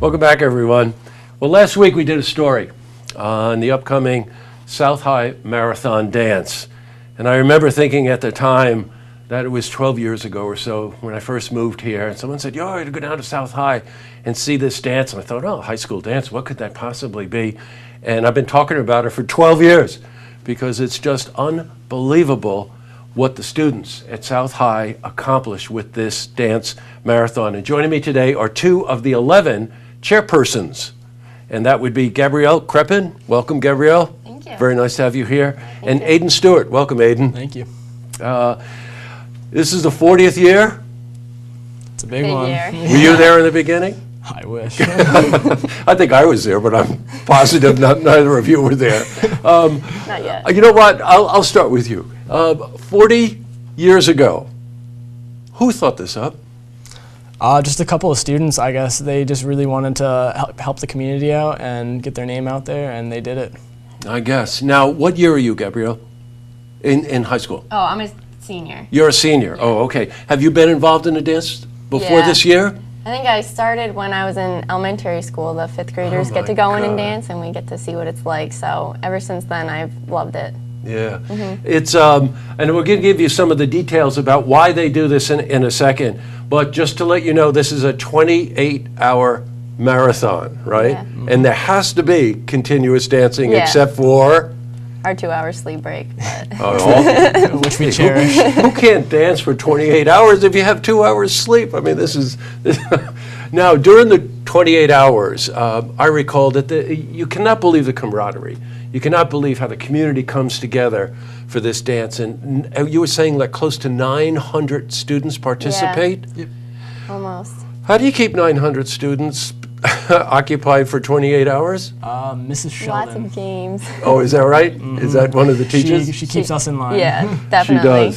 Welcome back, everyone. Well, last week we did a story on the upcoming South High Marathon Dance. And I remember thinking at the time that it was 12 years ago or so when I first moved here. And someone said, yo, I to go down to South High and see this dance. And I thought, oh, high school dance, what could that possibly be? And I've been talking about it for 12 years because it's just unbelievable what the students at South High accomplished with this dance marathon. And joining me today are two of the 11 chairpersons. And that would be Gabrielle Kreppein. Welcome, Gabrielle. Thank you. Very nice to have you here. Thank and you. Aidan Stewart. Welcome, Aidan. Thank you. This is the 40th year. It's a big one. year. Were you there in the beginning? I wish. I think I was there, but I'm positive neither of you were there. Not yet. You know what? I'll start with you. 40 years ago, who thought this up? Just a couple of students, I guess. They just really wanted to help the community out and get their name out there, and they did it. I guess. Now, what year are you, Gabrielle? In high school? Oh, I'm a senior. You're a senior. Yeah. Oh, okay. Have you been involved in a dance before Yeah. this year? I think I started when I was in elementary school. The fifth graders Oh get to my go in God. and dance, and we get to see what it's like. So ever since then, I've loved it. Yeah, it's and we're going to give you some of the details about why they do this in a second. But just to let you know, this is a 28-hour marathon, right? Yeah. And there has to be continuous dancing, Yeah. except for Our 2-hour sleep break. But Which we cherish. who can't dance for 28 hours if you have 2 hours sleep? I mean, this is now during the 28 hours. I recall that you cannot believe the camaraderie. You cannot believe how the community comes together for this dance. And you were saying like close to 900 students participate? Yep. almost. How do you keep 900 students occupied for 28 hours? Mrs. Sheldon. Lots of games. Oh, is that right? Is that one of the teachers? She keeps us in line. Yeah, She definitely.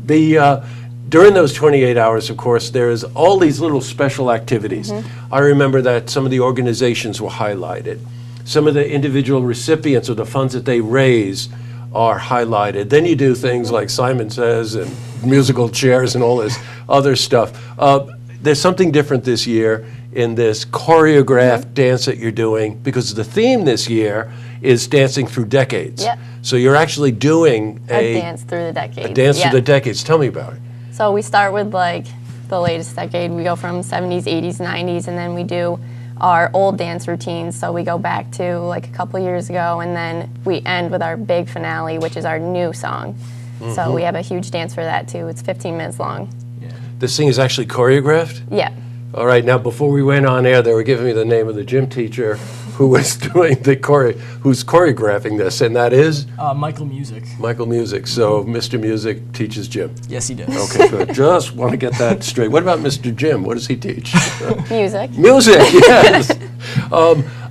does. During those 28 hours, of course, there's all these little special activities. I remember that some of the organizations were highlighted. Some of the individual recipients of the funds that they raise are highlighted. Then you do things like Simon Says and musical chairs and all this other stuff. There's something different this year in this choreographed dance that you're doing because the theme this year is dancing through decades. Yep. So you're actually doing A dance through the decades. a dance Yeah. through the decades. Tell me about it. So we start with like the latest decade. We go from 70s, 80s, 90s, and then we do our old dance routines. So we go back to like a couple years ago, and then we end with our big finale, which is our new song. So we have a huge dance for that too. It's 15 minutes long. This thing is actually choreographed? Yeah. All right, now before we went on air, they were giving me the name of the gym teacher who was doing the who's choreographing this, and that is Michael Music. Michael Music. So Mr. Music teaches gym. Yes, he does. Okay, good. Just want to get that straight. What about Mr. Jim? What does he teach? Music. Music, yes.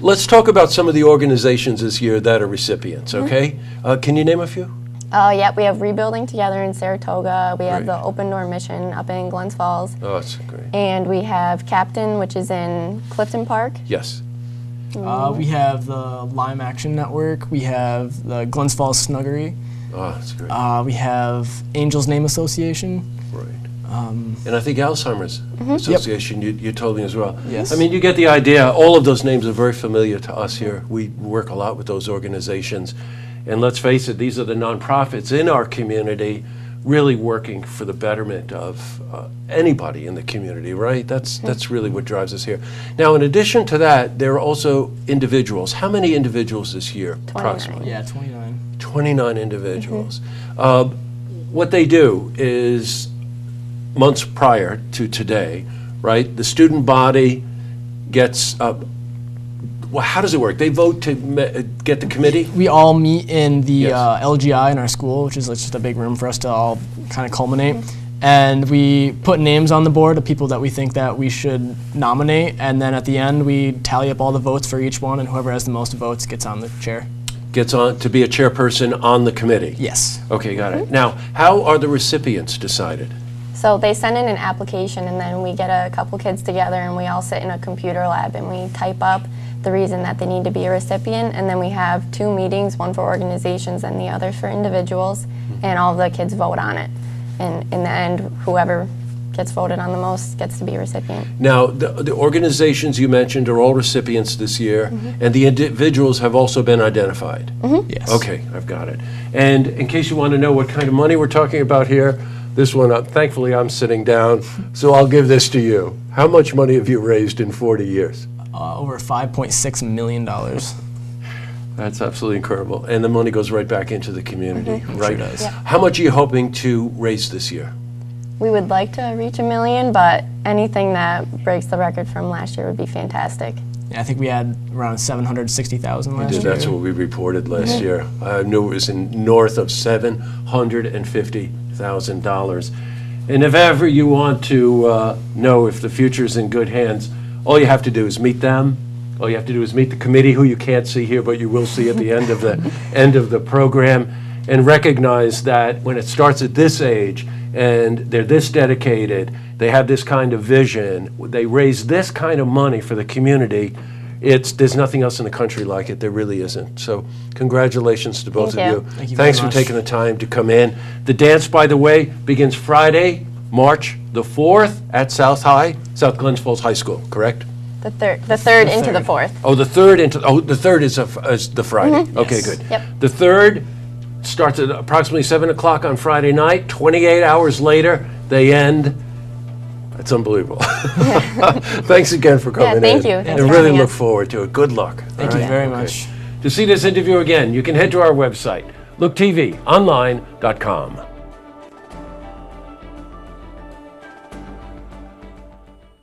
Let's talk about some of the organizations this year that are recipients, okay? Can you name a few? Yeah, we have Rebuilding Together in Saratoga. We have Great. the Open Door Mission up in Glens Falls. Oh, that's great. And we have Captain, which is in Clifton Park. Yes. We have the Lyme Action Network. We have the Glens Falls Snuggery. Oh, that's great. We have Angels Name Association. Right. And I think Alzheimer's Association, you told me as well. Yes. I mean, you get the idea. All of those names are very familiar to us here. We work a lot with those organizations. And let's face it, these are the nonprofits in our community really working for the betterment of anybody in the community, right? That's really what drives us here. Now, in addition to that, there are also individuals. How many individuals this year, 29. approximately? Yeah, 29. 29 individuals. What they do is, months prior to today, right, the student body gets, well, how does it work? They vote to get the committee? We all meet in the Yes. LGI in our school, which is like just a big room for us to all kind of culminate. And we put names on the board of people that we think that we should nominate, and then at the end we tally up all the votes for each one, and whoever has the most votes gets on the chair. Gets on to be a chairperson on the committee? Yes. Okay, got it. Now, how are the recipients decided? So they send in an application, and then we get a couple kids together, and we all sit in a computer lab, and we type up the reason that they need to be a recipient, and then we have 2 meetings, one for organizations and the other for individuals, and all of the kids vote on it. And in the end, whoever gets voted on the most gets to be a recipient. Now, the organizations you mentioned are all recipients this year, and the individuals have also been identified. Yes. Okay, I've got it. And in case you want to know what kind of money we're talking about here, this one, thankfully I'm sitting down, so I'll give this to you. How much money have you raised in 40 years? Over $5.6 million. That's absolutely incredible. And the money goes right back into the community, right? Sure does. Yeah. How much are you hoping to raise this year? We would like to reach $1 million, but anything that breaks the record from last year would be fantastic. Yeah, I think we had around 760,000 last year. That's what we reported last year. I knew it was in north of $750,000. And if ever you want to know if the future's in good hands, all you have to do is meet them. All you have to do is meet the committee, who you can't see here, but you will see at the end of the program, and recognize that when it starts at this age and they're this dedicated, they have this kind of vision, they raise this kind of money for the community, there's nothing else in the country like it. There really isn't. So congratulations to both Thank of you. you. Thank you Thanks very for much. taking the time to come in. The dance, by the way, begins Friday, March the 4th at South Glens Falls High School, correct? The third into the fourth. Oh, the third is the Friday. Okay, Yes. good. Yep. The third starts at approximately 7 o'clock on Friday night. 28 hours later, they end. It's unbelievable. Thanks again for coming in. thank you. Thanks And for really having look us. forward to it. Good luck. Thank you very much. To see this interview again, you can head to our website, looktvonline.com.